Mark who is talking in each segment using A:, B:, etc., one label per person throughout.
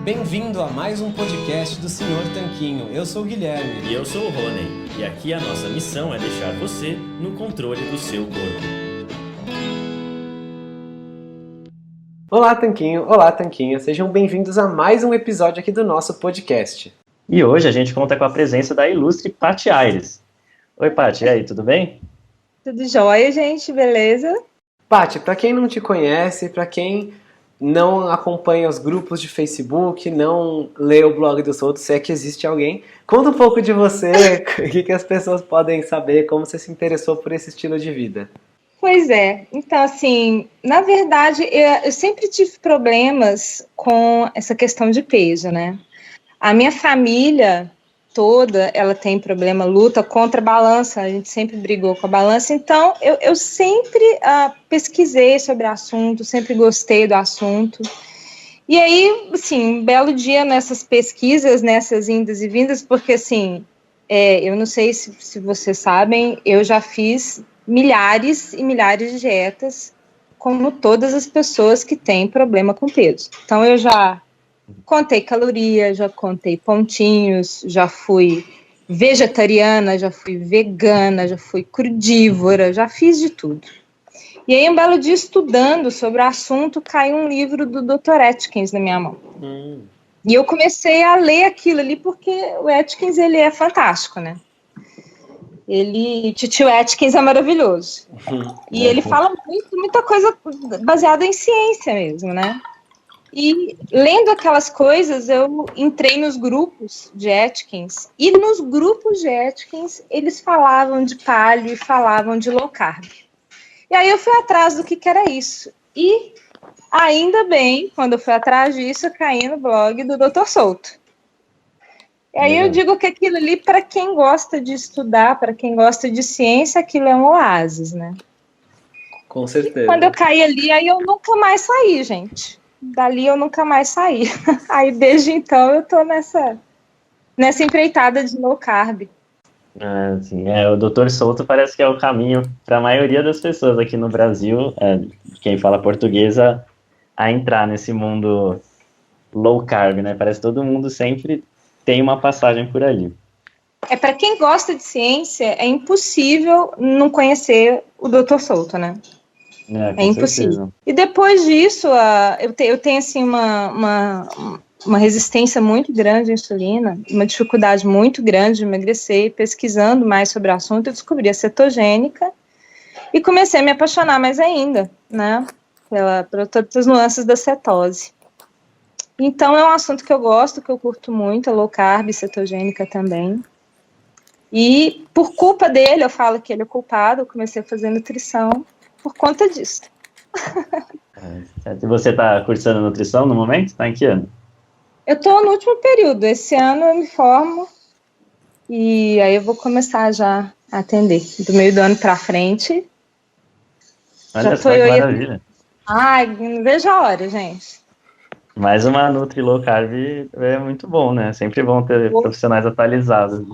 A: Bem-vindo a mais um podcast do Senhor Tanquinho. Eu sou o Guilherme.
B: E eu sou o Rony. E aqui a nossa missão é deixar você no controle do seu corpo.
A: Olá, Tanquinho. Olá, Tanquinha. Sejam bem-vindos a mais um episódio aqui do nosso podcast.
B: E hoje a gente conta com a presença da ilustre Paty Aires. Oi, Paty. E aí, tudo bem?
C: Tudo jóia, gente? Beleza?
A: Paty, para quem não te conhece, para quem não acompanha os grupos de Facebook, não lê o blog dos outros, se é que existe alguém, conta um pouco de você, o que as pessoas podem saber, como você se interessou por esse estilo de vida.
C: Pois é. Então, assim, na verdade, eu sempre tive problemas com essa questão de peso, né? A minha família toda, ela tem problema, luta contra a balança, a gente sempre brigou com a balança, então eu sempre pesquisei sobre o assunto, sempre gostei do assunto. E aí, assim, um belo dia nessas pesquisas, nessas indas e vindas, porque assim, eu não sei se vocês sabem, eu já fiz milhares e milhares de dietas, como todas as pessoas que têm problema com peso. Então eu já contei calorias, já contei pontinhos, já fui vegetariana, já fui vegana, já fui crudívora, já fiz de tudo. E aí, um belo dia, estudando sobre o assunto, caiu um livro do Dr. Atkins na minha mão. E eu comecei a ler aquilo ali, porque o Atkins, ele é fantástico, né? Titio Atkins é maravilhoso. E ele fala muita coisa baseada em ciência mesmo, né? E lendo aquelas coisas, eu entrei nos grupos de Atkins, e nos grupos de Atkins, eles falavam de paleo e falavam de low carb. E aí eu fui atrás do que era isso. E ainda bem, quando eu fui atrás disso, eu caí no blog do Dr. Souto. E aí eu digo que aquilo ali, para quem gosta de estudar, para quem gosta de ciência, aquilo é um oásis, né?
A: Com certeza.
C: E quando eu caí ali, aí eu nunca mais saí, gente. Dali eu nunca mais saí. Aí desde então eu tô nessa empreitada de low carb.
B: O Dr. Souto parece que é o caminho para a maioria das pessoas aqui no Brasil, quem fala portuguesa, a entrar nesse mundo low carb, né? Parece que todo mundo sempre tem uma passagem por ali.
C: Para quem gosta de ciência, é impossível não conhecer o Dr. Souto, né? É impossível. Certeza. E depois disso, eu tenho assim, uma resistência muito grande à insulina, uma dificuldade muito grande de emagrecer, e pesquisando mais sobre o assunto, eu descobri a cetogênica e comecei a me apaixonar mais ainda, né, por todas as nuances da cetose. Então, é um assunto que eu gosto, que eu curto muito, a low carb, cetogênica também. E por culpa dele, eu falo que ele é culpado, eu comecei a fazer nutrição por conta disso.
B: E você está cursando nutrição no momento? Está em que ano?
C: Eu estou no último período. Esse ano eu me formo e aí eu vou começar já a atender. Do meio do ano para frente.
B: Olha só que maravilha.
C: Ai, não vejo a hora, gente.
B: Mais uma Nutri Low Carb é muito bom, né? Sempre bom ter profissionais atualizados.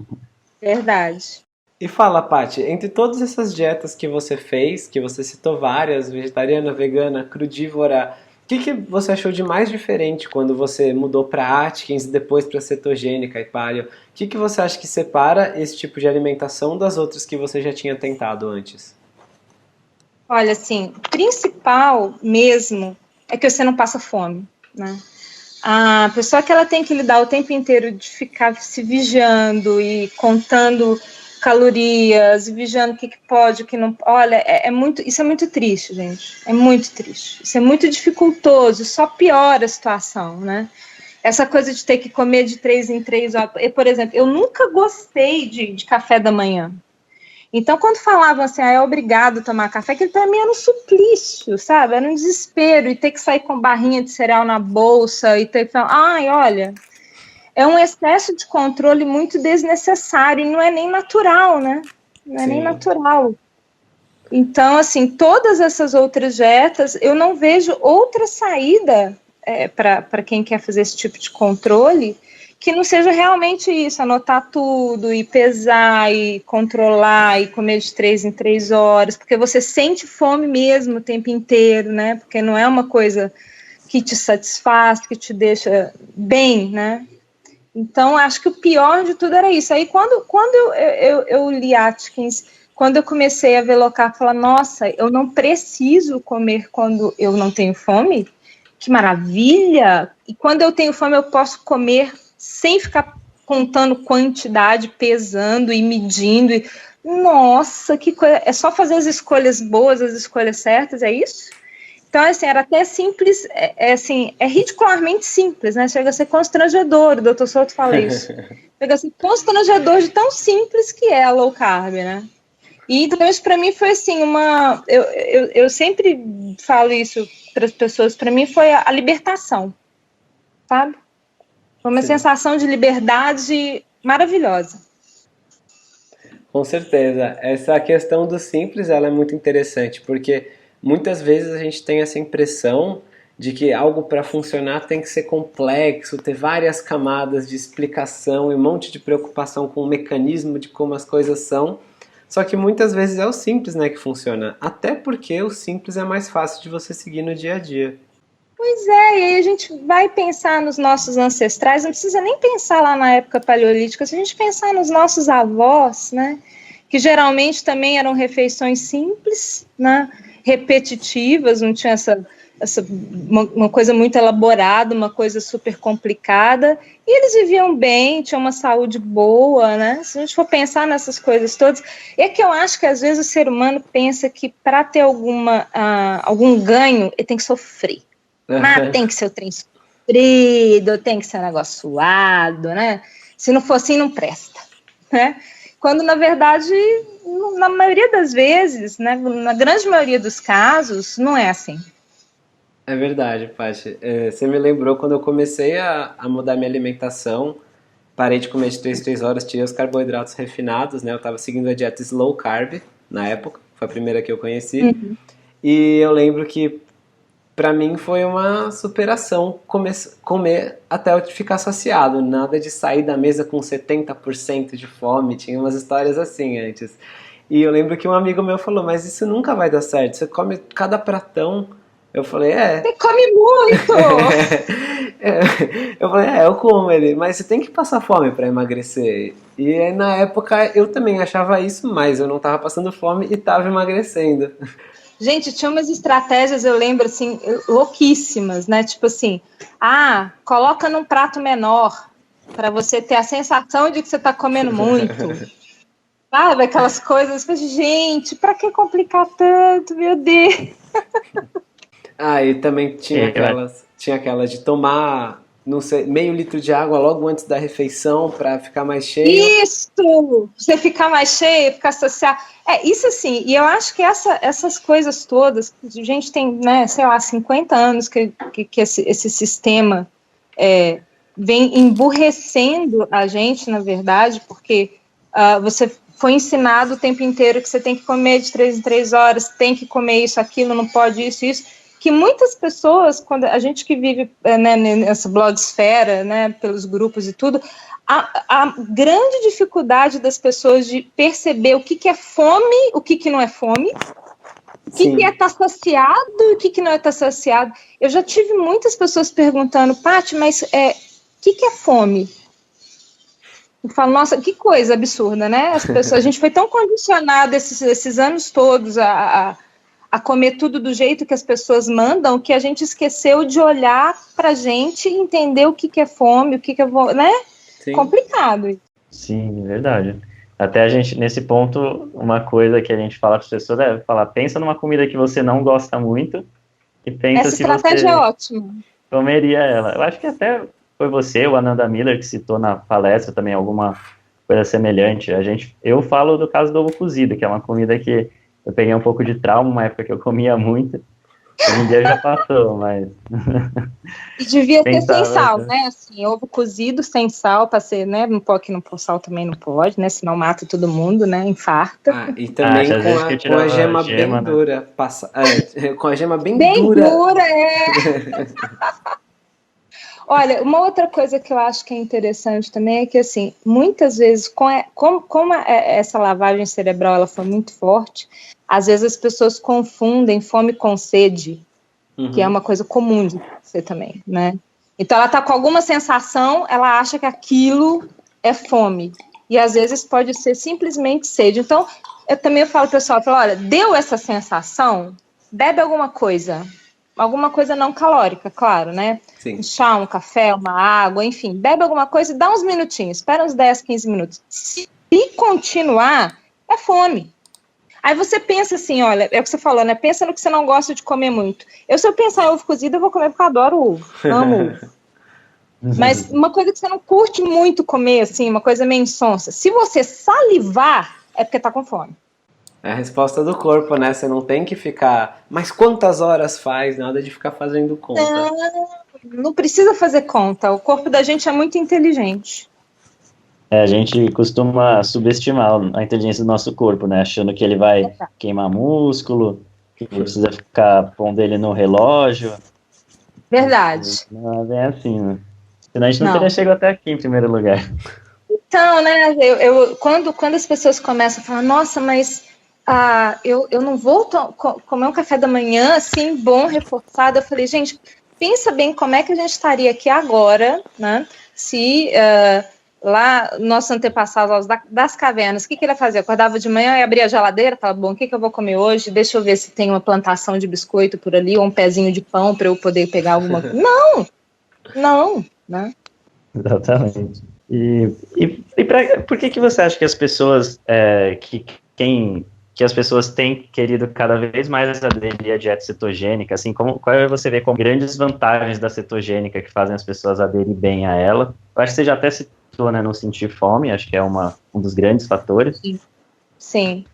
C: Verdade.
A: E fala, Paty, entre todas essas dietas que você fez, que você citou várias, vegetariana, vegana, crudívora, o que você achou de mais diferente quando você mudou para Atkins e depois para cetogênica e paleo? O que você acha que separa esse tipo de alimentação das outras que você já tinha tentado antes?
C: Olha, assim, o principal mesmo é que você não passa fome, né? A pessoa que ela tem que lidar o tempo inteiro de ficar se vigiando e contando calorias, vigiando o que pode, o que não. Olha, isso é muito triste, gente. É muito triste. Isso é muito dificultoso, só piora a situação, né? Essa coisa de ter que comer de 3 em 3 horas. Por exemplo, eu nunca gostei de café da manhã. Então, quando falavam assim, é obrigado a tomar café, aquilo para mim era um suplício, sabe? Era um desespero, e ter que sair com barrinha de cereal na bolsa, e ter que falar, olha, é um excesso de controle muito desnecessário, e não é nem natural, né? Não é nem natural. Então, assim, todas essas outras dietas, eu não vejo outra saída para quem quer fazer esse tipo de controle, que não seja realmente isso, anotar tudo, e pesar, e controlar, e comer de 3 em 3 horas, porque você sente fome mesmo o tempo inteiro, né? Porque não é uma coisa que te satisfaz, que te deixa bem, né? Então, acho que o pior de tudo era isso. Aí, quando eu li Atkins, quando eu comecei a ver low carb, falar, nossa, eu não preciso comer quando eu não tenho fome, que maravilha! E quando eu tenho fome, eu posso comer sem ficar contando quantidade, pesando e medindo. Nossa, que coisa! É só fazer as escolhas boas, as escolhas certas, é isso? Então, assim, era até simples, é ridicularmente simples, né? Chega a ser constrangedor, o Dr. Souto fala isso. Chega a ser constrangedor de tão simples que é a low carb, né? E então isso para mim foi assim, eu sempre falo isso para as pessoas, para mim foi a libertação, sabe? Foi uma sensação de liberdade maravilhosa.
A: Com certeza. Essa questão do simples, ela é muito interessante, porque muitas vezes a gente tem essa impressão de que algo para funcionar tem que ser complexo, ter várias camadas de explicação e um monte de preocupação com o mecanismo de como as coisas são. Só que muitas vezes é o simples, né, que funciona. Até porque o simples é mais fácil de você seguir no dia a dia.
C: Pois é, e aí a gente vai pensar nos nossos ancestrais, não precisa nem pensar lá na época paleolítica, se a gente pensar nos nossos avós, né, que geralmente também eram refeições simples, né, repetitivas, não tinha uma coisa muito elaborada, uma coisa super complicada, e eles viviam bem, tinham uma saúde boa, né? Se a gente for pensar nessas coisas todas, é que eu acho que às vezes o ser humano pensa que para ter algum ganho, ele tem que sofrer. Mas tem que ser o trem sofrido, tem que ser um negócio suado, né? Se não for assim, não presta, né? Quando, na verdade, na maioria das vezes, né, na grande maioria dos casos, não é assim.
A: É verdade, Paty. Você me lembrou quando eu comecei a mudar minha alimentação, parei de comer de 3 em 3 horas, tirei os carboidratos refinados, né? Eu estava seguindo a dieta slow carb na época, foi a primeira que eu conheci.
C: Uhum.
A: E eu lembro que pra mim foi uma superação comer até eu ficar saciado, nada de sair da mesa com 70% de fome, tinha umas histórias assim antes. E eu lembro que um amigo meu falou, mas isso nunca vai dar certo, você come cada pratão. Eu falei,
C: Você come muito!
A: Eu falei, eu como ele, mas você tem que passar fome pra emagrecer. E aí, na época eu também achava isso, mas eu não tava passando fome e tava emagrecendo.
C: Gente, tinha umas estratégias, eu lembro, assim, louquíssimas, né? Tipo assim, coloca num prato menor, para você ter a sensação de que você tá comendo muito. Sabe, aquelas coisas, gente, para que complicar tanto, meu Deus?
A: E também tinha aquelas de tomar, não sei, meio litro de água logo antes da refeição para ficar mais cheio.
C: Isso! Você ficar mais cheio, ficar saciado. Isso assim, e eu acho que essas coisas todas, a gente tem, né, sei lá, 50 anos que esse sistema vem emburrecendo a gente, na verdade, porque você foi ensinado o tempo inteiro que você tem que comer de 3 em 3 horas, tem que comer isso, aquilo, não pode isso, que muitas pessoas, quando a gente que vive né, nessa blogosfera, né, pelos grupos e tudo, a grande dificuldade das pessoas de perceber o que é fome, o que não é fome, o que é estar saciado e o que não é estar saciado. Eu já tive muitas pessoas perguntando, Paty, mas o que é fome? Eu falo, nossa, que coisa absurda, né? A gente foi tão condicionado esses anos todos a comer tudo do jeito que as pessoas mandam, que a gente esqueceu de olhar pra gente e entender o que é fome, o que é, né?
A: Sim.
C: Complicado.
B: Sim, verdade. Até a gente, nesse ponto, uma coisa que a gente fala para as pessoas é falar, pensa numa comida que você não gosta muito e pensa
C: Essa
B: se
C: estratégia
B: você
C: é ótima.
B: comeria ela. Eu acho que até foi você, o Ananda Miller, que citou na palestra também alguma coisa semelhante. Eu falo do caso do ovo cozido, que é uma comida que eu peguei um pouco de trauma, uma época que eu comia muito. Hoje em dia já passou, mas...
C: E devia ter sem sal,
B: né?
C: né? Assim, ovo cozido sem sal, para ser, né? Não pode, que não pôr sal também não pode, né? Senão mata todo mundo, né? Infarta.
A: E também
B: às vezes que
A: com a gema bem
B: né?
A: dura. Com a gema bem
C: Bem
A: dura.
C: dura, Olha, uma outra coisa que eu acho que é interessante também é que, assim, muitas vezes, como essa lavagem cerebral ela foi muito forte, às vezes as pessoas confundem fome com sede. que é uma coisa comum de você também, né? Então, ela está com alguma sensação, ela acha que aquilo é fome. E, às vezes, pode ser simplesmente sede. Então, eu também falo, pessoal, olha, deu essa sensação, bebe alguma coisa não calórica, claro, né?
A: Sim.
C: Um chá, um café, uma água, enfim, bebe alguma coisa e dá uns minutinhos, espera uns 10, 15 minutos. Se continuar, é fome. Aí você pensa assim, olha, é o que você falou, né? Pensa no que você não gosta de comer muito. Se eu pensar em ovo cozido, eu vou comer porque eu adoro ovo, amo ovo. Mas uma coisa que você não curte muito comer, assim, uma coisa meio insonsa, se você salivar, é porque tá com fome.
A: É a resposta do corpo, né? Você não tem que ficar, mas quantas horas faz? Nada de ficar fazendo conta.
C: Não precisa fazer conta, o corpo da gente é muito inteligente.
B: A gente costuma subestimar a inteligência do nosso corpo, né? Achando que ele vai queimar músculo, que precisa ficar pondo ele no relógio.
C: Verdade.
B: Não é bem assim, né? Senão a gente não teria chegado até aqui em primeiro lugar.
C: Então, né, quando as pessoas começam a falar, nossa, mas eu não vou comer um café da manhã assim, bom, reforçado, eu falei, gente, pensa bem como é que a gente estaria aqui agora, né, se lá nossos antepassados das cavernas, o que ele ia fazer? Acordava de manhã e abria a geladeira, falava, bom, o que eu vou comer hoje? Deixa eu ver se tem uma plantação de biscoito por ali, ou um pezinho de pão para eu poder pegar alguma coisa. Não, né?
B: Exatamente. Por que você acha que as pessoas que as pessoas têm querido cada vez mais aderir à dieta cetogênica, assim, qual você vê como grandes vantagens da cetogênica que fazem as pessoas aderir bem a ela? Eu acho que você já até citou, né, não sentir fome, acho que é um dos grandes fatores.
C: Sim.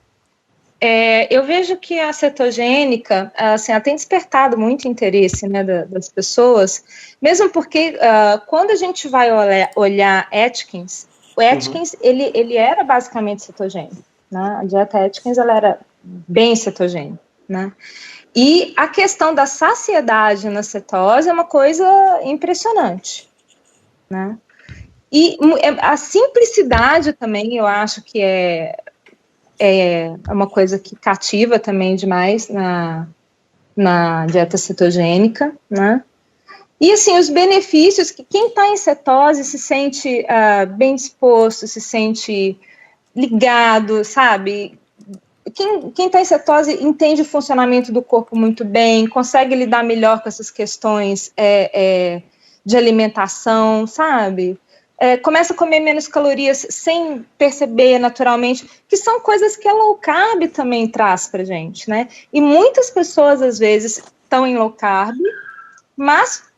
C: Eu vejo que a cetogênica, assim, ela tem despertado muito interesse, né, das pessoas, mesmo porque quando a gente vai olhar Atkins, o Atkins, ele era basicamente cetogênico, né? A dieta Atkins, ela era bem cetogênica, né? E a questão da saciedade na cetose é uma coisa impressionante, né? E a simplicidade também, eu acho que é uma coisa que cativa também demais na dieta cetogênica, né? E, assim, os benefícios que quem está em cetose se sente bem disposto, se sente ligado, sabe? Quem está em cetose entende o funcionamento do corpo muito bem, consegue lidar melhor com essas questões de alimentação, sabe? Começa a comer menos calorias sem perceber naturalmente, que são coisas que a low carb também traz pra gente, né? E muitas pessoas, às vezes, estão em low carb, mas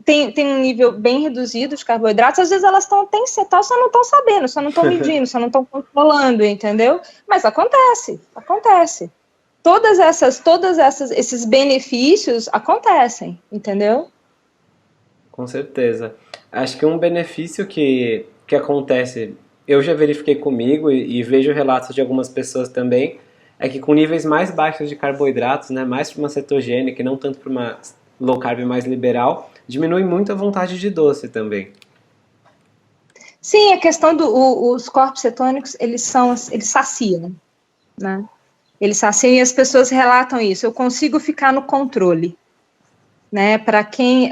C: tem um nível bem reduzido de carboidratos, às vezes elas têm cetose, só não estão sabendo, só não estão medindo, só não estão controlando, entendeu? Mas acontece. Todas esses benefícios acontecem, entendeu?
A: Com certeza. Acho que um benefício que acontece, eu já verifiquei comigo e vejo relatos de algumas pessoas também, é que com níveis mais baixos de carboidratos, né, mais para uma cetogênica e não tanto para uma low carb mais liberal, diminui muito a vontade de doce também.
C: Sim, a questão os corpos cetônicos, eles saciam, né? Eles saciam e as pessoas relatam isso. Eu consigo ficar no controle, né? Para quem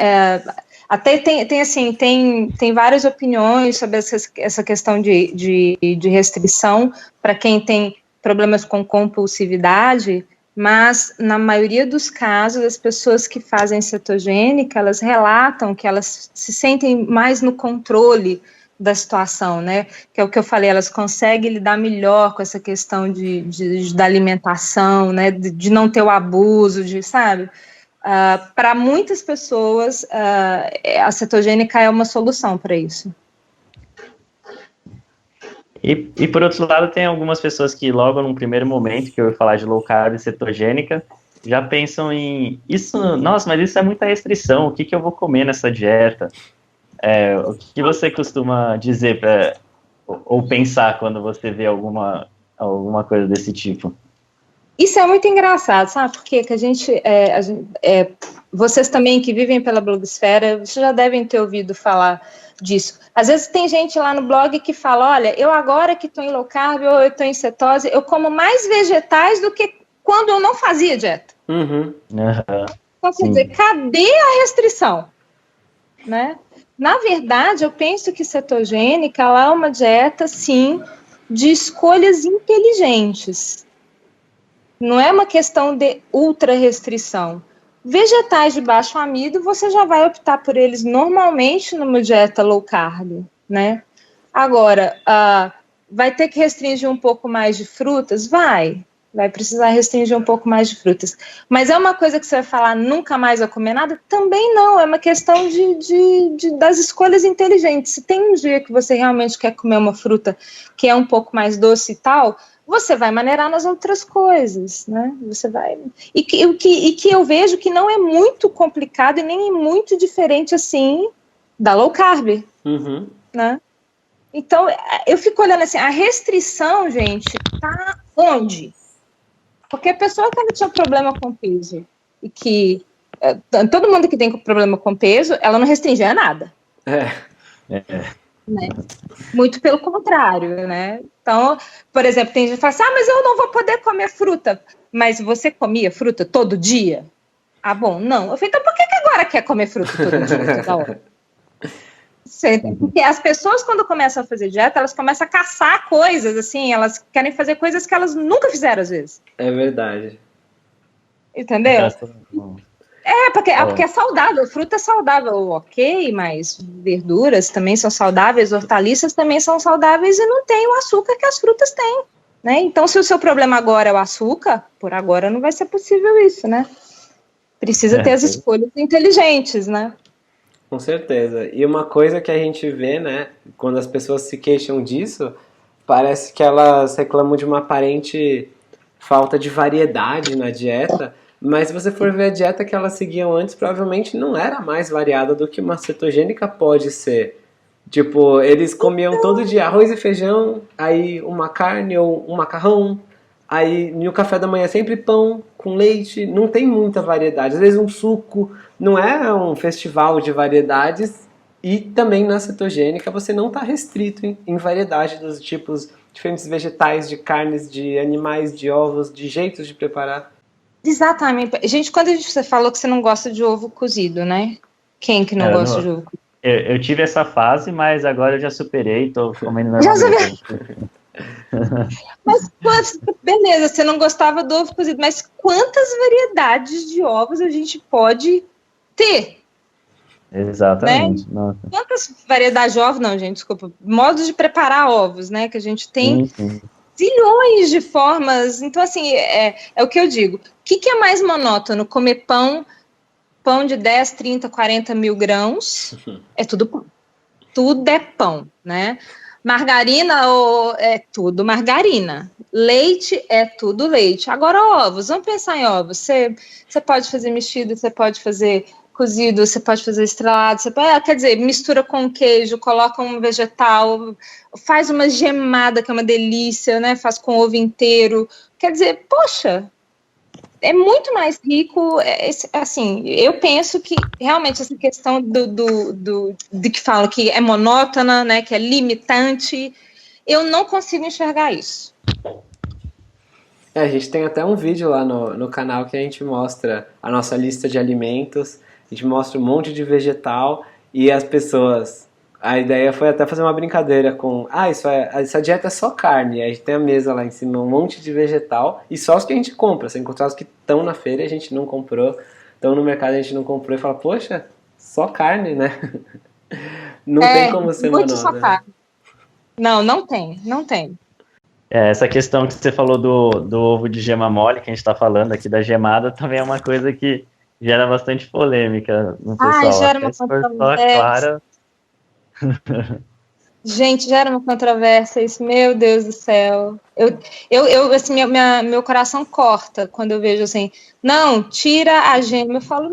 C: até tem várias opiniões sobre essa questão de restrição para quem tem problemas com compulsividade, mas na maioria dos casos, as pessoas que fazem cetogênica, elas relatam que elas se sentem mais no controle da situação, né? Que é o que eu falei, elas conseguem lidar melhor com essa questão da alimentação, né? De não ter o abuso, sabe? Para muitas pessoas, a cetogênica é uma solução para isso.
B: E por outro lado, tem algumas pessoas que logo num primeiro momento que eu ia falar de low carb e cetogênica, já pensam em isso, nossa, mas isso é muita restrição, o que eu vou comer nessa dieta? O que você costuma dizer ou pensar quando você vê alguma coisa desse tipo?
C: Isso é muito engraçado, sabe? Porque que a gente vocês também que vivem pela blogosfera, vocês já devem ter ouvido falar disso. Às vezes tem gente lá no blog que fala, olha, eu agora que estou em low carb ou eu estou em cetose, eu como mais vegetais do que quando eu não fazia dieta.
A: Uhum.
C: Então, quer dizer, cadê a restrição? Né? Na verdade, eu penso que cetogênica ela é uma dieta, sim, de escolhas inteligentes. Não é uma questão de ultra-restrição. Vegetais de baixo amido, você já vai optar por eles normalmente numa dieta low carb, né? Agora, vai ter que restringir um pouco mais de frutas? Vai precisar restringir um pouco mais de frutas. Mas é uma coisa que você vai falar, nunca mais vai comer nada? Também não, é uma questão das escolhas inteligentes. Se tem um dia que você realmente quer comer uma fruta que é um pouco mais doce e tal, você vai maneirar nas outras coisas, né? Você vai... E que eu vejo que não é muito complicado e nem muito diferente, assim, da low carb, né? Então, eu fico olhando assim, a restrição, gente, tá onde? Porque a pessoa que ela tinha problema com peso e que todo mundo que tem problema com peso, ela não restringia nada. Né? Muito pelo contrário, né? Então, por exemplo, tem gente que fala assim, mas eu não vou poder comer fruta. Mas você comia fruta todo dia? Ah, bom, não. Eu falei, então por que agora quer comer fruta todo dia, toda hora? Porque as pessoas, quando começam a fazer dieta, elas começam a caçar coisas, assim, elas querem fazer coisas que elas nunca fizeram, às vezes.
A: É verdade.
C: Entendeu? Porque é saudável, fruta é saudável, ok, mas verduras também são saudáveis, hortaliças também são saudáveis e não tem o açúcar que as frutas têm, né? Então, se o seu problema agora é o açúcar, por agora não vai ser possível isso, né? Precisa ter as escolhas inteligentes, né?
A: Com certeza. E uma coisa que a gente vê, né, quando as pessoas se queixam disso, parece que elas reclamam de uma aparente falta de variedade na dieta, mas se você for ver a dieta que elas seguiam antes, provavelmente não era mais variada do que uma cetogênica pode ser. Tipo, eles comiam todo dia arroz e feijão, aí uma carne ou um macarrão, aí no café da manhã sempre pão com leite, não tem muita variedade. Às vezes um suco, não é um festival de variedades. E também na cetogênica você não está restrito em variedade dos tipos diferentes vegetais, de carnes, de animais, de ovos, de jeitos de preparar.
C: Exatamente. Gente, quando você falou que você não gosta de ovo cozido, né? Quem que não gosta de ovo cozido?
B: Eu tive essa fase, mas agora eu já superei, tô comendo normalmente.
C: Mas, beleza, você não gostava do ovo cozido, mas quantas variedades de ovos a gente pode ter?
B: Exatamente.
C: Né? Quantas variedades de ovos? Não, gente, desculpa. Modos de preparar ovos, né? Que a gente tem zilhões de formas. Então, assim, é o que eu digo. O que é mais monótono? Comer pão de 10, 30, 40 mil grãos, é tudo pão. Tudo é pão, né? Margarina é tudo margarina. Leite é tudo leite. Agora, ovos, vamos pensar em ovos. Você pode fazer mexido, você pode fazer cozido, você pode fazer estrelado, quer dizer, mistura com queijo, coloca um vegetal, faz uma gemada, que é uma delícia, né? Faz com ovo inteiro. Quer dizer, poxa, é muito mais rico, assim, eu penso que realmente essa questão de que falam que é monótona, né, que é limitante, eu não consigo enxergar isso.
A: A gente tem até um vídeo lá no canal que a gente mostra a nossa lista de alimentos, a gente mostra um monte de vegetal e as pessoas... A ideia foi até fazer uma brincadeira com... essa dieta é só carne. Aí a gente tem a mesa lá em cima, um monte de vegetal. E só os que a gente compra. Se encontrar os que estão na feira, a gente não comprou. Estão no mercado, a gente não comprou. E fala, poxa, só carne, né? Não tem como ser monótono. Só carne.
C: Não tem.
B: Essa questão que você falou do ovo de gema mole, que a gente está falando aqui da gemada, também é uma coisa que gera bastante polêmica no pessoal.
C: Gera uma controvérsia. Gente, gera uma controvérsia isso, meu Deus do céu. Eu assim, meu coração corta quando eu vejo assim, não, tira a gema. Eu falo,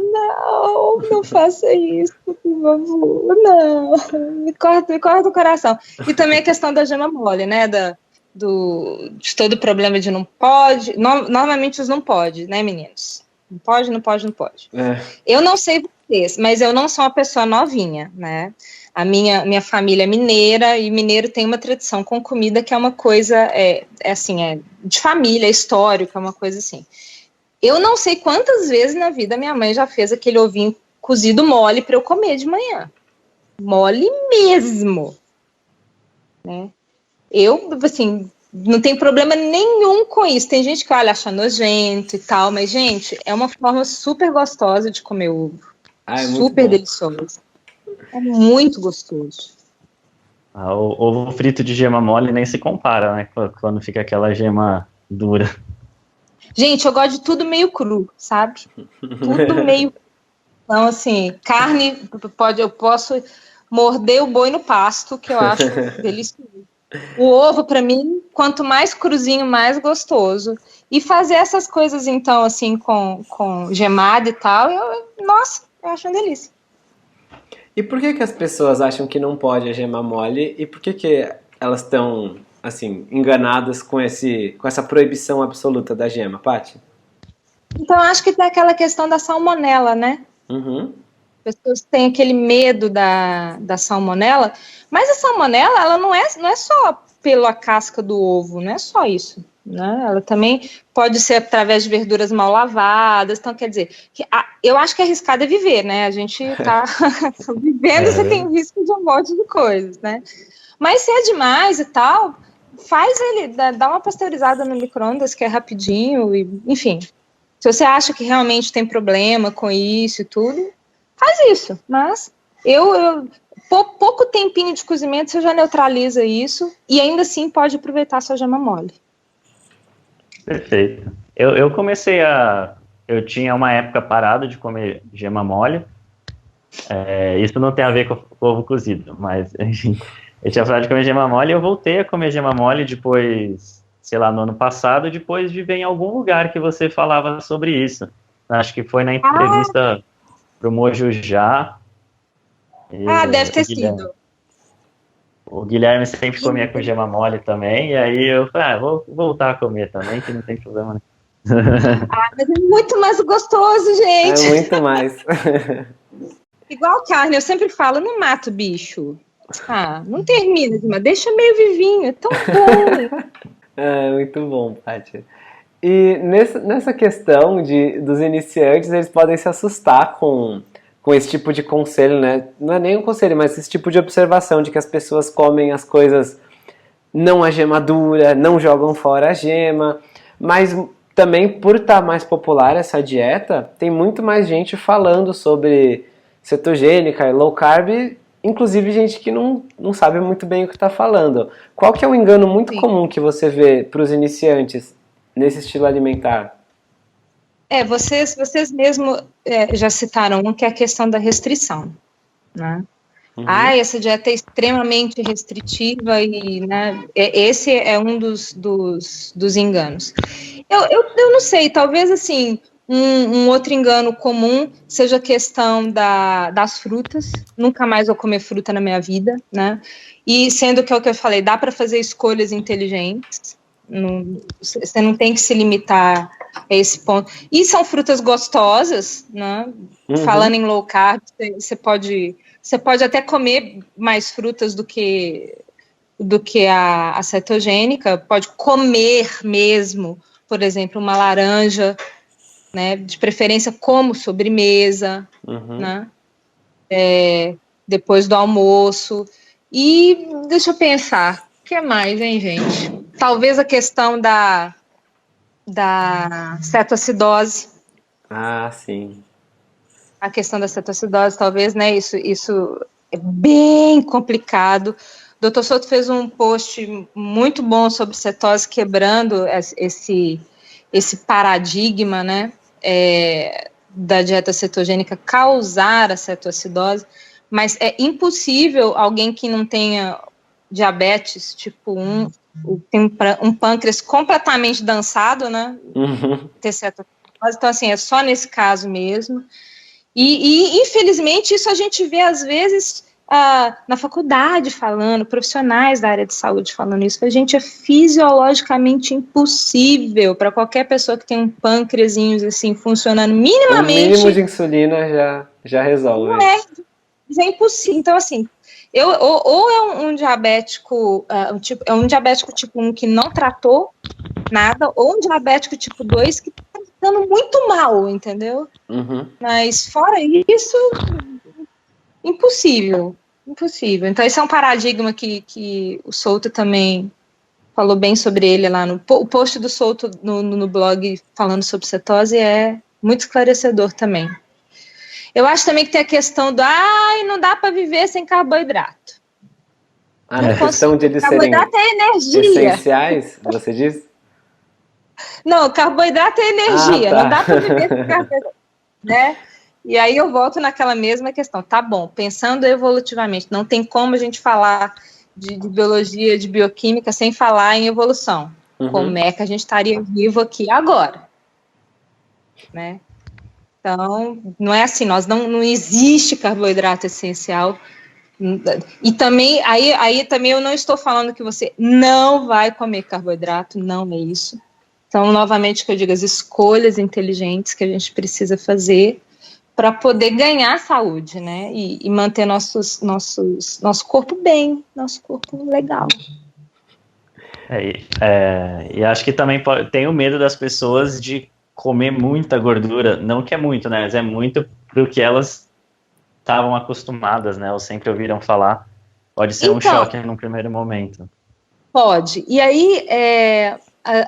C: não faça isso, por favor, não. Me corta o coração. E também a questão da gema mole, né, de todo o problema de não pode. Normalmente os não pode, né, meninos? Não pode. Eu não sei vocês, mas eu não sou uma pessoa novinha, né? A minha família é mineira, e mineiro tem uma tradição com comida que é uma coisa, de família, histórica, é uma coisa assim. Eu não sei quantas vezes na vida minha mãe já fez aquele ovinho cozido mole para eu comer de manhã. Mole mesmo. Né? Eu, assim, não tem problema nenhum com isso. Tem gente que, olha, acha nojento e tal, mas, gente, é uma forma super gostosa de comer ovo.
A: É
C: super delicioso. É muito gostoso.
B: O ovo frito de gema mole nem se compara, né? Quando fica aquela gema dura.
C: Gente, eu gosto de tudo meio cru, sabe? Tudo meio cru. Então, assim, carne, eu posso morder o boi no pasto, que eu acho delicioso. O ovo, para mim, quanto mais cruzinho, mais gostoso. E fazer essas coisas, então, assim, com gemada e tal, nossa, eu acho uma delícia.
A: E por que as pessoas acham que não pode a gema mole? E por que elas estão, assim, enganadas com essa proibição absoluta da gema, Paty?
C: Então, eu acho que tem aquela questão da salmonela, né?
A: Uhum.
C: As pessoas têm aquele medo da salmonela, mas a salmonela, ela não é só pela casca do ovo, não é só isso, né? Ela também pode ser através de verduras mal lavadas, então quer dizer, eu acho que é arriscado é viver, né? A gente tá vivendo, você tem risco de um monte de coisas, né? Mas se é demais e tal, faz ele, dá uma pasteurizada no micro-ondas, que é rapidinho, e, enfim. Se você acha que realmente tem problema com isso e tudo, faz isso, mas pouco tempinho de cozimento você já neutraliza isso e ainda assim pode aproveitar sua gema mole.
B: Perfeito. Eu comecei eu tinha uma época parado de comer gema mole, isso não tem a ver com ovo cozido, mas enfim, eu tinha parado de comer gema mole e eu voltei a comer gema mole depois, sei lá, no ano passado, depois de ver em algum lugar que você falava sobre isso. Acho que foi na entrevista pro Mojo Já.
C: Deve ter sido.
B: O Guilherme sempre comia com gema mole também, e aí eu falei, vou voltar a comer também, que não tem problema, né?
C: Mas é muito mais gostoso, gente.
A: É muito mais.
C: Igual carne, eu sempre falo, não mata o bicho. Não termina, mas deixa meio vivinho, é tão bom.
A: Muito bom, Paty. E nessa questão dos iniciantes, eles podem se assustar com esse tipo de conselho, né? Não é nem um conselho, mas esse tipo de observação de que as pessoas comem as coisas não a gema dura, não jogam fora a gema, mas também por estar mais popular essa dieta, tem muito mais gente falando sobre cetogênica e low carb, inclusive gente que não sabe muito bem o que está falando. Qual que é o engano muito comum que você vê para os iniciantes nesse estilo alimentar?
C: Vocês mesmo já citaram um, que é a questão da restrição, né?
A: Uhum.
C: Essa dieta é extremamente restritiva e, né, esse é um dos enganos. Eu não sei, talvez, assim, um outro engano comum seja a questão das frutas. Nunca mais vou comer fruta na minha vida, né? E sendo que é o que eu falei, dá para fazer escolhas inteligentes. Você não tem que se limitar a esse ponto. E são frutas gostosas, né? Uhum. Falando em low carb, você pode até comer mais frutas do que a cetogênica, pode comer mesmo, por exemplo, uma laranja, né? De preferência como sobremesa, uhum. Né? Depois do almoço. E deixa eu pensar, o que mais, hein, gente? Talvez a questão da cetoacidose.
A: Sim.
C: A questão da cetoacidose, talvez, né? Isso é bem complicado. O Dr. Souto fez um post muito bom sobre cetose, quebrando esse paradigma, né? Da dieta cetogênica causar a cetoacidose, mas é impossível alguém que não tenha diabetes tipo 1, tem um pâncreas completamente dançado, né? Uhum. Ter cetoacidose. Então, assim, é só nesse caso mesmo. E infelizmente, isso a gente vê, às vezes, na faculdade falando, profissionais da área de saúde falando isso. A gente é fisiologicamente impossível para qualquer pessoa que tem um pâncreasinho, assim, funcionando minimamente.
A: O mínimo de insulina já resolve.
C: Não é impossível. Então, assim, ou é um diabético, um diabético tipo 1 que não tratou nada, ou um diabético tipo 2 que passando muito mal, entendeu?
A: Uhum.
C: Mas fora isso, impossível. Então esse é um paradigma que o Souto também falou bem sobre ele lá o post do Souto no blog falando sobre cetose é muito esclarecedor também. Eu acho também que tem a questão não dá para viver sem carboidrato.
A: A questão de eles serem
C: carboidrato é energia.
A: essenciais, você diz?
C: Não, carboidrato é energia,
A: tá.
C: não dá para viver sem carboidrato, né? E aí eu volto naquela mesma questão, tá bom, pensando evolutivamente, não tem como a gente falar de biologia, de bioquímica, sem falar em evolução.
A: Uhum.
C: Como é que a gente estaria vivo aqui agora? Né? Então, não é assim, não existe carboidrato essencial. E também, aí também eu não estou falando que você não vai comer carboidrato, não é isso. Então, novamente, que eu digo, as escolhas inteligentes que a gente precisa fazer para poder ganhar saúde, né? E manter nosso corpo bem, nosso corpo legal.
B: E acho que também tem o medo das pessoas de comer muita gordura, não que é muito, né? Mas é muito pro que elas estavam acostumadas, né? Ou sempre ouviram falar. Pode ser um choque num primeiro momento.
C: Pode. E aí,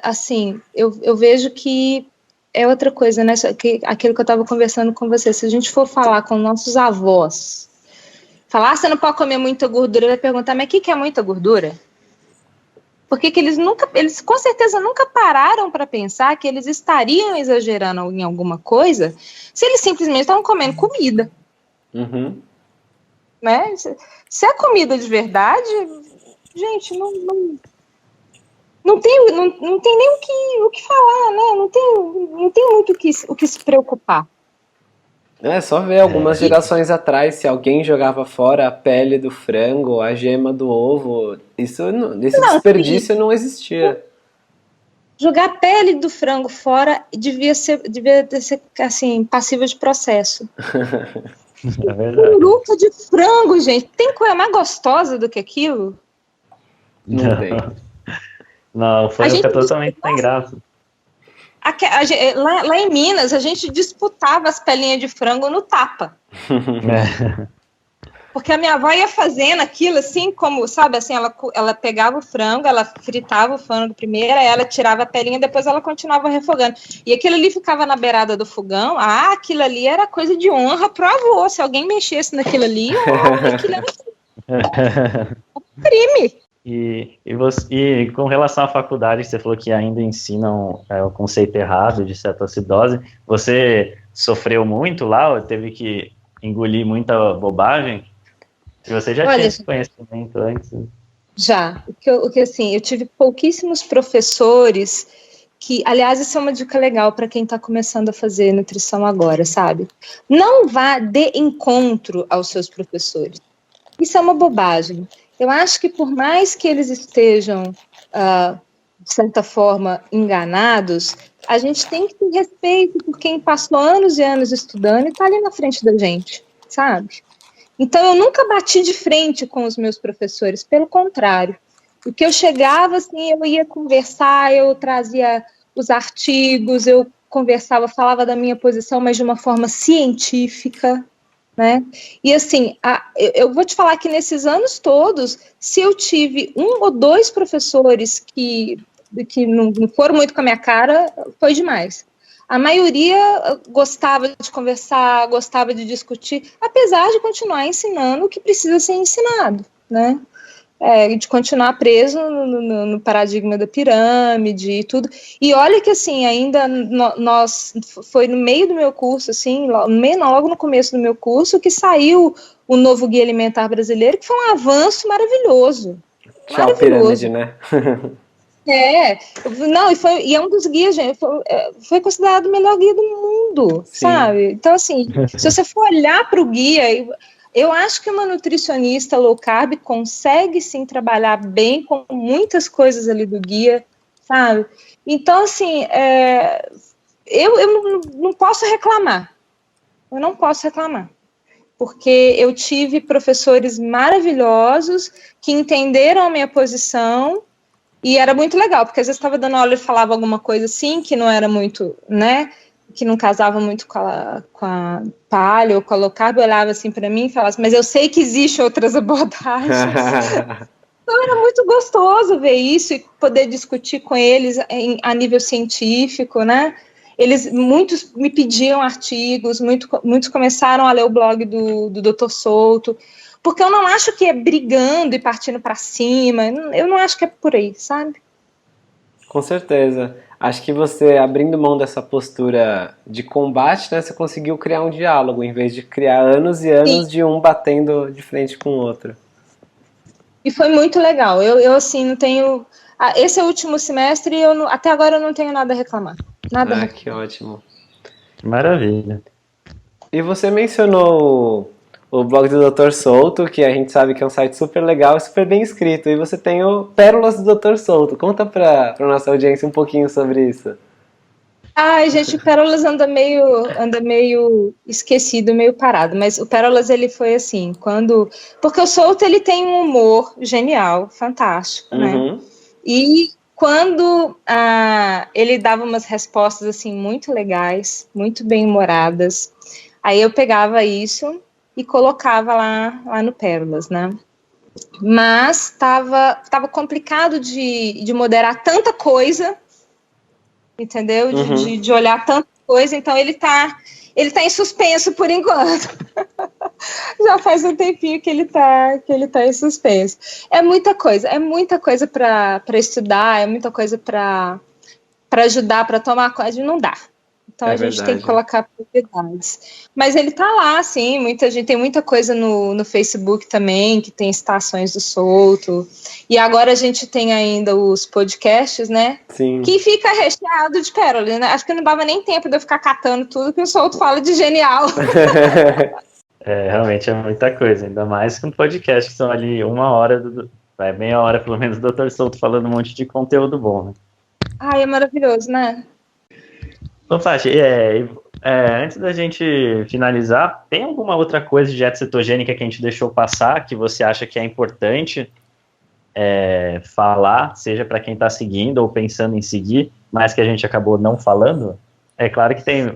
C: assim, eu vejo que é outra coisa, né? Aquilo que eu estava conversando com você. Se a gente for falar com nossos avós, falar, você não pode comer muita gordura, vai perguntar, mas o que é muita gordura? Porque que eles com certeza nunca pararam para pensar que eles estariam exagerando em alguma coisa se eles simplesmente estavam comendo comida.
A: Uhum.
C: Né? Se é comida de verdade, gente, não tem nem o que falar, né? Não tem muito o que se preocupar.
A: É só ver algumas gerações atrás, se alguém jogava fora a pele do frango, a gema do ovo, esse desperdício não existia.
C: Jogar a pele do frango fora devia ser assim, passível de processo.
B: É verdade.
C: Peruca de frango, gente. Tem coisa mais gostosa do que aquilo?
A: Não tem.
B: Não, foi totalmente sem graça.
C: Lá em Minas, a gente disputava as pelinhas de frango no tapa. Porque a minha avó ia fazendo aquilo assim, como, sabe, assim, ela pegava o frango, ela fritava o frango primeiro, aí ela tirava a pelinha, depois ela continuava refogando. E aquilo ali ficava na beirada do fogão, aquilo ali era coisa de honra pro avô. Se alguém mexesse naquilo ali, aquilo era um crime.
B: E com relação à faculdade, você falou que ainda ensinam o conceito errado de cetoacidose. Você sofreu muito lá, ou teve que engolir muita bobagem? Se você já tinha esse conhecimento antes?
C: Já. Assim, eu tive pouquíssimos professores que, aliás, isso é uma dica legal para quem está começando a fazer nutrição agora, sabe? Não vá de encontro aos seus professores. Isso é uma bobagem. Eu acho que por mais que eles estejam, de certa forma, enganados, a gente tem que ter respeito por quem passou anos e anos estudando e está ali na frente da gente, sabe? Então, eu nunca bati de frente com os meus professores, pelo contrário. O que eu chegava, assim, eu ia conversar, eu trazia os artigos, eu conversava, falava da minha posição, mas de uma forma científica, né? E assim, eu vou te falar que nesses anos todos, se eu tive um ou dois professores que não foram muito com a minha cara, foi demais. A maioria gostava de conversar, gostava de discutir, apesar de continuar ensinando o que precisa ser ensinado, né? De continuar preso no paradigma da pirâmide e tudo. E olha que, assim, ainda foi no meio do meu curso, assim, logo no começo do meu curso, que saiu o novo Guia Alimentar Brasileiro, que foi um avanço maravilhoso.
A: Tchau, pirâmide, né?
C: E é um dos guias, gente, foi considerado o melhor guia do mundo, sim, sabe? Então, assim, se você for olhar para o guia, eu acho que uma nutricionista low carb consegue, sim, trabalhar bem com muitas coisas ali do guia, sabe? Então, assim, eu não posso reclamar. Eu não posso reclamar. Porque eu tive professores maravilhosos que entenderam a minha posição E era muito legal, porque às vezes estava dando aula e falava alguma coisa assim, que não era muito, né, que não casava muito com a palha ou com a low carb, eu olhava assim para mim e falava assim, mas eu sei que existem outras abordagens. Então era muito gostoso ver isso e poder discutir com eles a nível científico, né? Muitos me pediam artigos, muitos começaram a ler o blog do Dr. Souto, porque eu não acho que é brigando e partindo para cima, eu não acho que é por aí, sabe?
A: Com certeza. Acho que você, abrindo mão dessa postura de combate, né, você conseguiu criar um diálogo, em vez de criar anos e anos de um batendo de frente com o outro.
C: E foi muito legal. Eu assim, não tenho... esse é o último semestre e até agora eu não tenho nada a reclamar. Nada a reclamar.
A: Que ótimo.
B: Maravilha.
A: E você mencionou o blog do Dr. Souto, que a gente sabe que é um site super legal e super bem escrito. E você tem o Pérolas do Dr. Souto. Conta pra nossa audiência um pouquinho sobre isso.
C: Ai, gente, o Pérolas anda meio esquecido, meio parado. Mas o Pérolas, ele foi assim, porque o Souto, ele tem um humor genial, fantástico, né? E quando ele dava umas respostas, assim, muito legais, muito bem-humoradas, aí eu pegava isso e colocava lá no Pérolas, né? Mas estava complicado de moderar tanta coisa, entendeu? De olhar tanta coisa, então ele tá em suspenso por enquanto. Já faz um tempinho que ele tá em suspenso. É muita coisa para estudar, é muita coisa para ajudar, para tomar conta, não dá. Então a gente tem que colocar prioridades. Mas ele tá lá, assim, tem muita coisa no Facebook também, que tem estações do Souto. E agora a gente tem ainda os podcasts, né?
A: Sim.
C: Que fica recheado de pérolas, né? Acho que não dava nem tempo de eu ficar catando tudo que o Souto fala de genial.
B: Realmente é muita coisa, ainda mais com podcast, que são ali meia hora pelo menos do Dr. Souto falando um monte de conteúdo bom, né?
C: Ai, é maravilhoso, né?
B: Então, Fati, antes da gente finalizar, tem alguma outra coisa de dieta cetogênica que a gente deixou passar, que você acha que é importante falar, seja para quem está seguindo ou pensando em seguir, mas que a gente acabou não falando? É claro que tem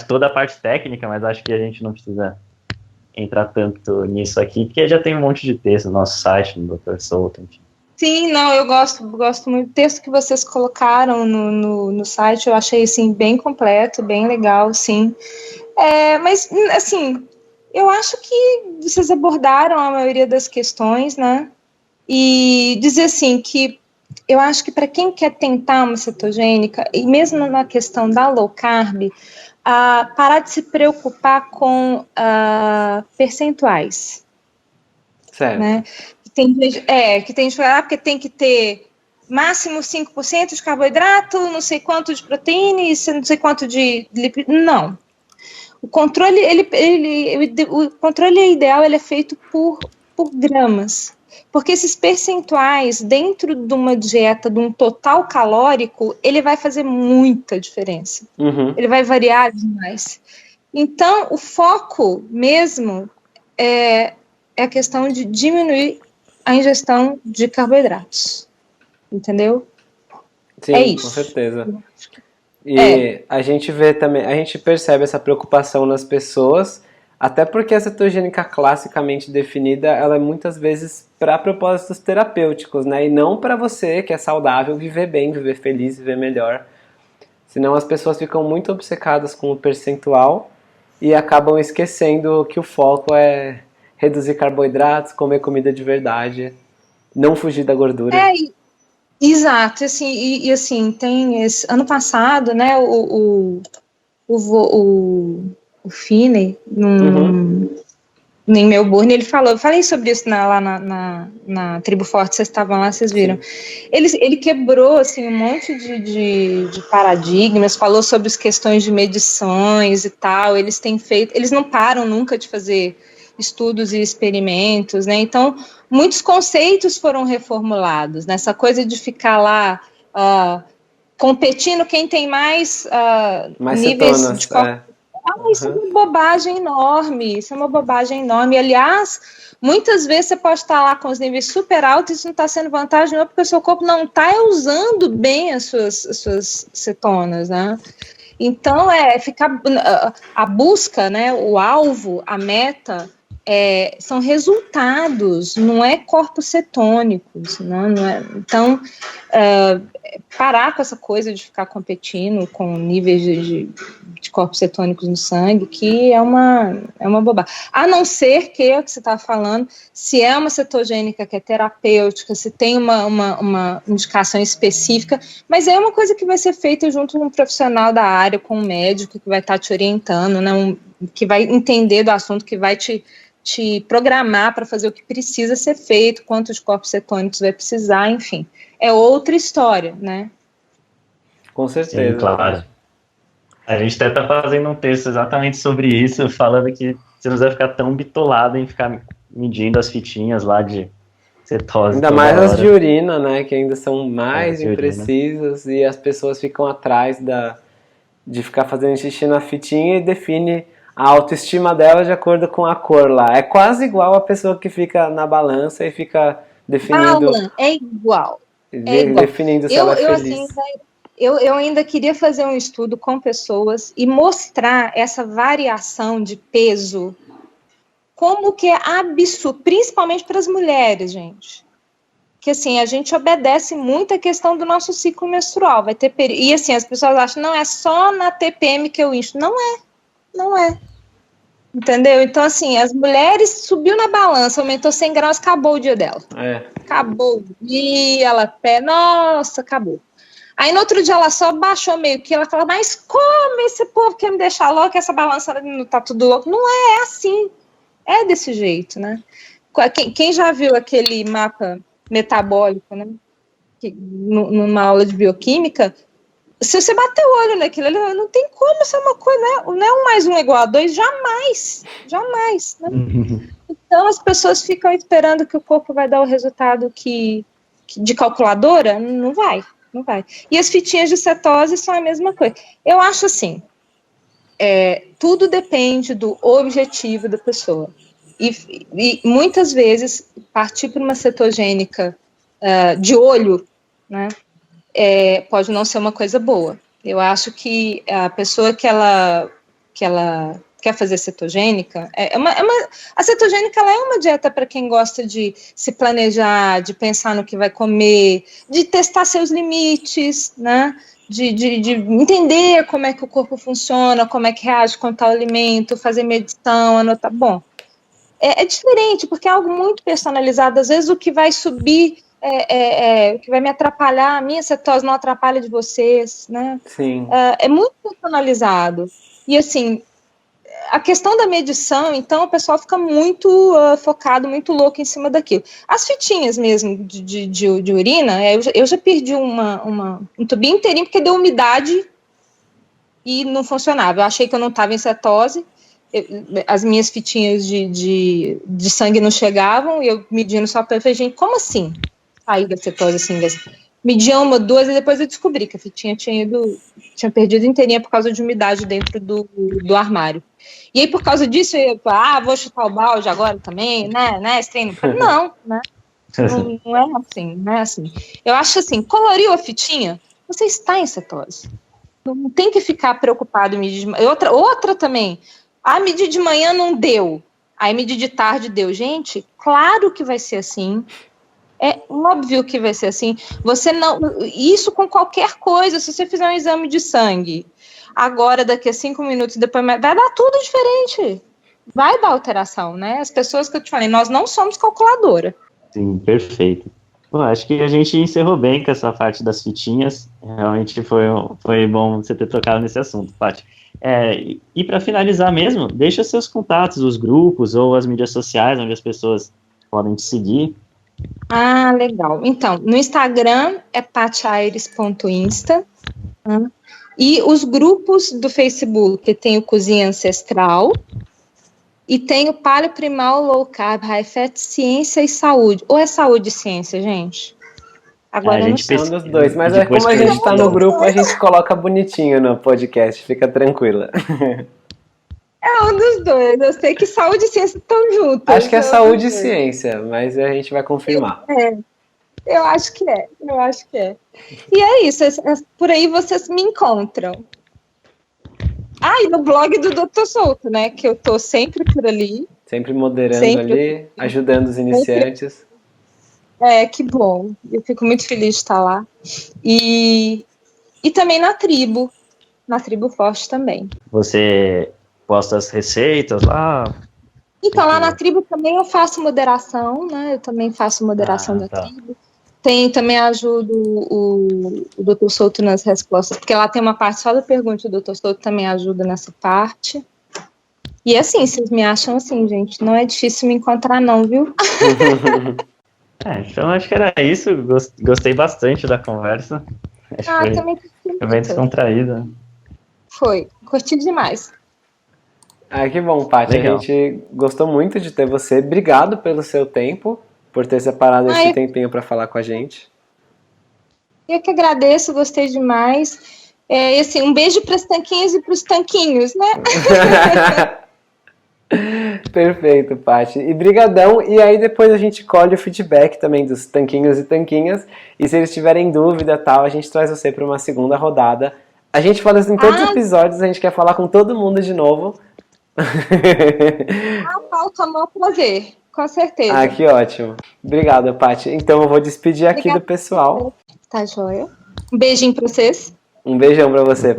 B: toda a parte técnica, mas acho que a gente não precisa entrar tanto nisso aqui, porque já tem um monte de texto no nosso site, no Dr. Souto, enfim.
C: Sim, não, eu gosto muito do texto que vocês colocaram no site, eu achei, assim, bem completo, bem legal, sim. Mas, assim, eu acho que vocês abordaram a maioria das questões, né, e dizer, assim, que eu acho que para quem quer tentar uma cetogênica, e mesmo na questão da low carb, parar de se preocupar com percentuais.
A: Certo.
C: Né? Que tem gente que fala, porque tem que ter máximo 5% de carboidrato, não sei quanto de proteína e não sei quanto de lipídio. Não. O controle, o controle ideal ele é feito por gramas. Porque esses percentuais, dentro de uma dieta, de um total calórico, ele vai fazer muita diferença. Ele vai variar demais. Então, o foco mesmo é a questão de diminuir a ingestão de carboidratos. Entendeu?
A: Sim,
C: isso.
A: Com certeza. E a gente vê também, a gente percebe essa preocupação nas pessoas, até porque a cetogênica classicamente definida, ela é muitas vezes para propósitos terapêuticos, né? E não para você que é saudável viver bem, viver feliz, viver melhor. Senão as pessoas ficam muito obcecadas com o percentual e acabam esquecendo que o foco é reduzir carboidratos, comer comida de verdade, não fugir da gordura.
C: Exato, assim, assim, tem ano passado, né, o Finney, em Melbourne, ele falou, eu falei sobre isso lá na Tribo Forte, vocês estavam lá, vocês viram. Ele quebrou, assim, um monte de paradigmas, falou sobre as questões de medições e tal, eles não param nunca de fazer estudos e experimentos, né, então muitos conceitos foram reformulados, nessa coisa de ficar lá competindo quem tem mais níveis
A: cetonas,
C: de corpo. Isso é uma bobagem enorme, isso é uma bobagem enorme. Aliás, muitas vezes você pode estar lá com os níveis super altos e isso não está sendo vantagem não, porque o seu corpo não está usando bem as suas cetonas, né? Então, a busca, né, o alvo, a meta, são resultados, não é corpos cetônicos, né? Não é, então, parar com essa coisa de ficar competindo com níveis de corpos cetônicos no sangue, que é uma bobagem. A não ser que, o que você está falando, se é uma cetogênica que é terapêutica, se tem uma indicação específica, mas é uma coisa que vai ser feita junto com um profissional da área, com um médico que vai estar te orientando, né, que vai entender do assunto, que vai te programar para fazer o que precisa ser feito, quantos corpos cetônicos vai precisar, enfim. É outra história, né?
A: Com certeza.
B: Sim, claro. A gente até está fazendo um texto exatamente sobre isso, falando que você não vai ficar tão bitolado em ficar medindo as fitinhas lá de cetose.
A: Ainda mais as de urina, né? Que ainda são mais imprecisas e as pessoas ficam atrás de ficar fazendo xixi na fitinha e define a autoestima dela de acordo com a cor lá. É quase igual a pessoa que fica na balança e fica definindo...
C: Alan, é igual.
A: Definindo se ela é feliz.
C: Eu ainda queria fazer um estudo com pessoas e mostrar essa variação de peso, como que é absurdo, principalmente para as mulheres, gente. Que assim, a gente obedece muito a questão do nosso ciclo menstrual. Vai ter e assim, as pessoas acham, não, é só na TPM que eu incho. Não é. Entendeu? Então, assim, as mulheres subiu na balança, aumentou 100 graus, acabou o dia dela. Acabou. E ela, nossa, acabou. Aí, no outro dia, ela só baixou meio que, ela fala, mas como esse povo quer me deixar louca, essa balança não tá tudo louco? Não é assim. É desse jeito, né? Quem já viu aquele mapa metabólico, né? Numa aula de bioquímica, se você bater o olho naquilo, não tem como ser uma coisa, né? Não é 1 mais 1 igual a 2, jamais, né? Então as pessoas ficam esperando que o corpo vai dar o resultado de calculadora, não vai. E as fitinhas de cetose são a mesma coisa. Eu acho assim, tudo depende do objetivo da pessoa. E muitas vezes partir para uma cetogênica de olho, né? Pode não ser uma coisa boa. Eu acho que a pessoa que ela quer fazer cetogênica, a cetogênica ela é uma dieta para quem gosta de se planejar, de pensar no que vai comer, de testar seus limites, né? De entender como é que o corpo funciona, como é que reage com tal alimento, fazer medição, anotar. Bom, é diferente, porque é algo muito personalizado. Às vezes o que vai subir o que vai me atrapalhar, a minha cetose não atrapalha de vocês, né?
A: Sim.
C: É muito personalizado. E assim, a questão da medição, então, o pessoal fica muito focado, muito louco em cima daquilo. As fitinhas mesmo de urina, eu já perdi um tubinho inteirinho porque deu umidade e não funcionava. Eu achei que eu não estava em cetose, as minhas fitinhas de sangue não chegavam, e eu medindo só para ver, gente, como assim? Sair da cetose assim, media 1, 2, e depois eu descobri que a fitinha tinha perdido inteirinha por causa de umidade dentro do armário. E aí, por causa disso, vou chutar o balde agora também, né, esse treino. Não, né, não é assim. Eu acho assim, coloriu a fitinha, você está em cetose. Não tem que ficar preocupado em medir de manhã. Outra também, medir de manhã não deu, aí medir de tarde deu. Gente, claro que vai ser assim. É óbvio que vai ser assim. Isso com qualquer coisa, se você fizer um exame de sangue, agora, daqui a 5 minutos depois, vai dar tudo diferente. Vai dar alteração, né? As pessoas que eu te falei, nós não somos calculadora.
B: Sim, perfeito. Bom, acho que a gente encerrou bem com essa parte das fitinhas. Realmente foi bom você ter tocado nesse assunto, Paty. E para finalizar mesmo, deixa seus contatos, os grupos ou as mídias sociais onde as pessoas podem te seguir.
C: Legal. Então, no Instagram é patyaires.insta, e os grupos do Facebook tem o Cozinha Ancestral e tem o Paleo Primal Low Carb High Fat Ciência e Saúde. Ou é Saúde e Ciência, gente? Agora eu não sei.
A: Um dos dois, mas como a gente está no grupo, a gente coloca bonitinho no podcast, fica tranquila.
C: É um dos dois. Eu sei que saúde e ciência estão juntas.
A: Acho que é
C: um dos
A: saúde e
C: dois.
A: ciência, mas a gente vai confirmar.
C: Eu acho que é. Eu acho que é. E é isso. Por aí vocês me encontram. Ah, e no blog do Dr. Souto, né? Que eu tô sempre por ali.
A: Sempre moderando
C: Sempre.
A: ali, ajudando os iniciantes.
C: Que bom. Eu fico muito feliz de estar lá. E também na tribo Forte também.
B: Você posta as receitas lá?
C: Então, lá na tribo também eu faço moderação, né? Eu também faço moderação da tribo. Também ajudo o Dr. Souto nas respostas, porque lá tem uma parte só da pergunta, o Dr. Souto também ajuda nessa parte. E assim, vocês me acham assim, gente, não é difícil me encontrar não, viu?
B: Então acho que era isso. Gostei bastante da conversa.
C: Também
B: foi bem descontraída.
C: Foi, curti demais.
A: Que bom, Paty.
B: Legal.
A: A gente gostou muito de ter você. Obrigado pelo seu tempo, por ter separado esse tempinho para falar com a gente.
C: Eu que agradeço, gostei demais. E assim, um beijo para as tanquinhas e para os tanquinhos, né?
A: Perfeito, Paty. E brigadão. E aí depois a gente colhe o feedback também dos tanquinhos e tanquinhas. E se eles tiverem dúvida tal, a gente traz você para uma segunda rodada. A gente fala isso em todos os episódios, a gente quer falar com todo mundo de novo.
C: Paulo, com o maior prazer, com certeza.
A: Que ótimo. Obrigado, Paty. Então eu vou despedir aqui do pessoal.
C: Tá joia. Um beijinho para vocês.
A: Um beijão para você.